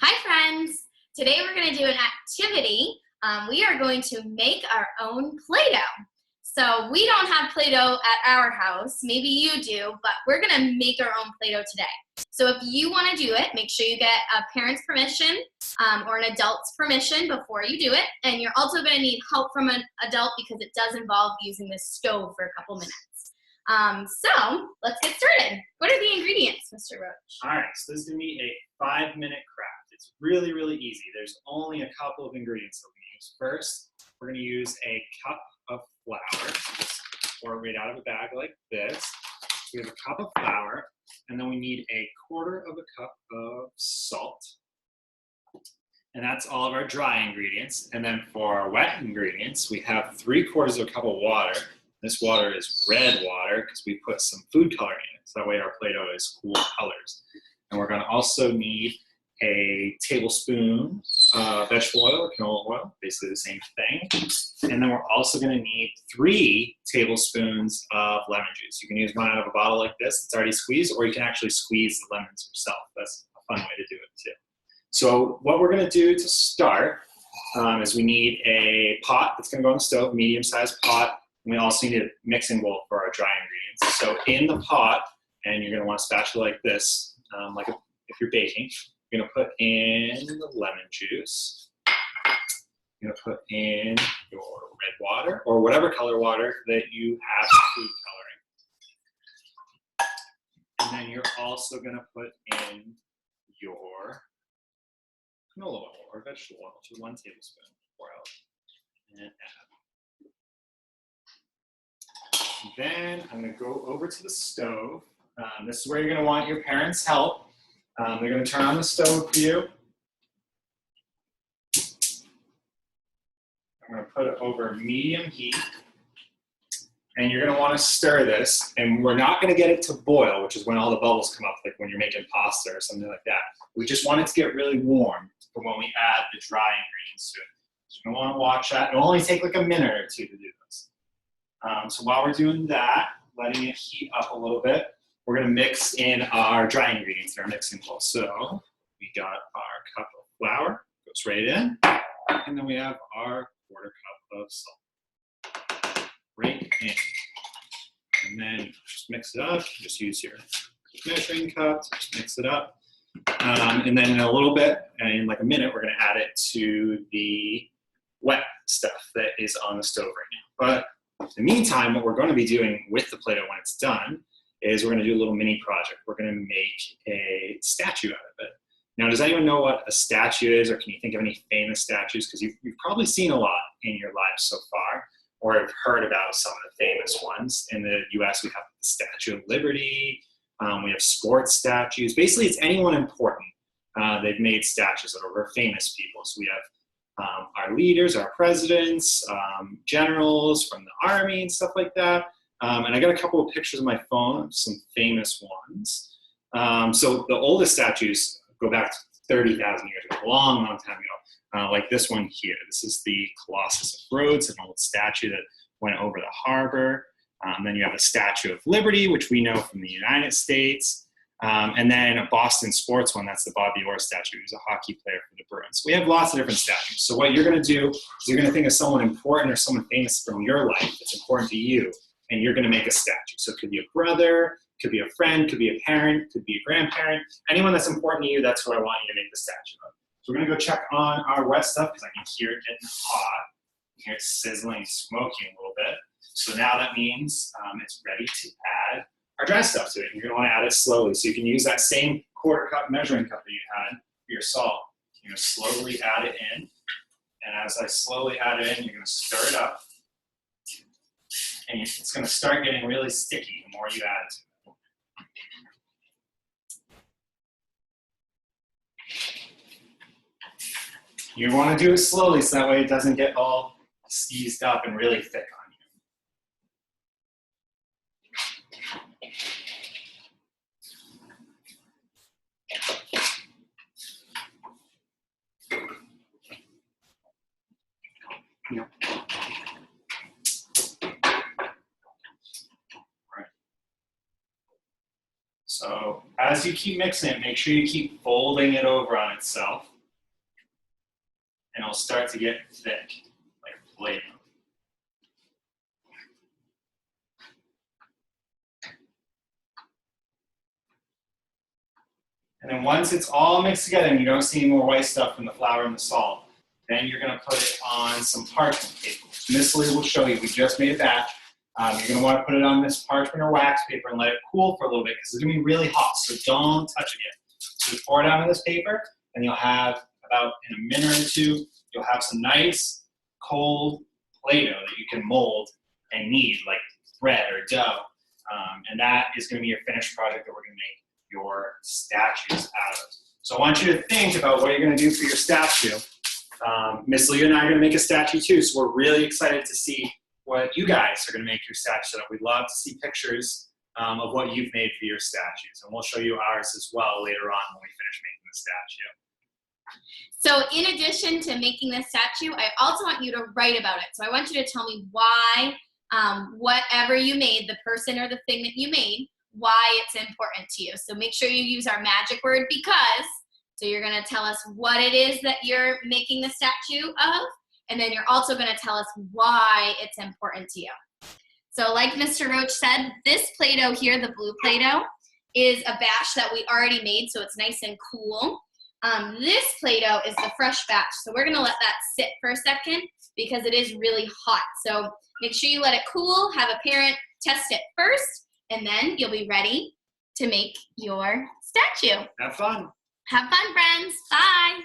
Hi friends! Today we're going to do an activity. We are going to make our own Play-Doh. So we don't have Play-Doh at our house, maybe you do, but we're going to make our own Play-Doh today. So if you want to do it, make sure you get a parent's permission or an adult's permission before you do it. And you're also going to need help from an adult because it does involve using the stove for a couple minutes. So let's get started. What are the ingredients, Mr. Roach? All right, so this is going to be a 5-minute craft. It's really, really easy. There's only a couple of ingredients that we use. First, we're going to use a cup of flour. So just pour it right out of a bag like this. We have a cup of flour, and then we need a 1/4 of a cup of salt. And that's all of our dry ingredients. And then for our wet ingredients, we have 3/4 of a cup of water. This water is red water because we put some food coloring in it. So that way our Play-Doh is cool colors. And we're going to also need a tablespoon of vegetable oil or canola oil, basically the same thing. And then we're also going to need 3 tablespoons of lemon juice. You can use one out of a bottle like this. It's already squeezed, or you can actually squeeze the lemons yourself. That's a fun way to do it too. So what we're going to do to start is we need a pot that's going to go on the stove, medium-sized pot. And we also need a mixing bowl for our dry ingredients. So in the pot, and you're going to want a spatula like this, if you're baking, you're going to put in the lemon juice. You're going to put in your red water, or whatever color water that you have food coloring. And then you're also going to put in your canola oil or vegetable oil, which is 1 tablespoon. Pour out and add. Then I'm going to go over to the stove. This is where you're going to want your parents' help. They're going to turn on the stove for you. I'm going to put it over medium heat. And you're going to want to stir this. And we're not going to get it to boil, which is when all the bubbles come up, like when you're making pasta or something like that. We just want it to get really warm for when we add the dry ingredients to it. So you're going to want to watch that. It'll only take like a minute or 2 to do this. So while we're doing that, letting it heat up a little bit, we're going to mix in our dry ingredients in our mixing bowl. So we got our cup of flour, goes right in, and then we have our 1/4 cup of salt, right in. And then just mix it up. Just use your measuring cup to just mix it up. And then in a little bit, in like a minute, we're going to add it to the wet stuff that is on the stove right now. But in the meantime, what we're going to be doing with the Play-Doh when it's done is we're going to do a little mini project. We're going to make a statue out of it. Now, does anyone know what a statue is, or can you think of any famous statues? Because you've probably seen a lot in your lives so far, or have heard about some of the famous ones. In the US, we have the Statue of Liberty. We have sports statues. Basically, it's anyone important. They've made statues that are famous people. So we have our leaders, our presidents, generals from the army and stuff like that. And I got a couple of pictures on my phone of some famous ones. So the oldest statues go back to 30,000 years ago, a long, long time ago. Like this one here. This is the Colossus of Rhodes, an old statue that went over the harbor. Then you have the Statue of Liberty, which we know from the United States. And then a Boston sports one, that's the Bobby Orr statue. He's a hockey player for the Bruins. We have lots of different statues. So what you're going to do is you're going to think of someone important or someone famous from your life that's important to you, and you're going to make a statue. So it could be a brother, could be a friend, could be a parent, could be a grandparent. Anyone that's important to you, that's who I want you to make the statue of. So we're going to go check on our wet stuff because I can hear it getting hot. You hear it sizzling, smoking a little bit. So now that means it's ready to add our dry stuff to it. You're going to want to add it slowly. So you can use that same 1/4 cup measuring cup that you had for your salt. You're going to slowly add it in. And as I slowly add it in, you're going to stir it up. And it's going to start getting really sticky the more you add to it. You want to do it slowly so that way it doesn't get all seized up and really thick on you. Yep. Right. So as you keep mixing it, make sure you keep folding it over on itself. and it'll start to get thick, like Play-Doh. And then once it's all mixed together and you don't see any more white stuff from the flour and the salt, then you're going to put it on some parchment paper. Miss Lee will show you. We just made a batch. You're going to want to put it on this parchment or wax paper and let it cool for a little bit because it's going to be really hot, so don't touch it yet. So you pour it onto this paper, and you'll have about in a minute or two, you'll have some nice cold Play-Doh that you can mold and knead like bread or dough. And that is going to be your finished project that we're going to make your statues out of. So I want you to think about what you're going to do for your statue. Miss Lee and I are going to make a statue too, so we're really excited to see what you guys are going to make your statue out of. We'd love to see pictures of what you've made for your statues, and we'll show you ours as well later on when we finish making the statue. So in addition to making this statue, I also want you to write about it. So I want you to tell me why whatever you made, the person or the thing that you made, why it's important to you. So make sure you use our magic word because. So you're going to tell us what it is that you're making the statue of, and then you're also going to tell us why it's important to you. So like Mr. Roach said, this Play-Doh here, the blue Play-Doh, is a batch that we already made, so it's nice and cool. This Play-Doh is the fresh batch, so we're going to let that sit for a second because it is really hot. So make sure you let it cool, have a parent test it first, and then you'll be ready to make your statue. Have fun. Have fun, friends. Bye.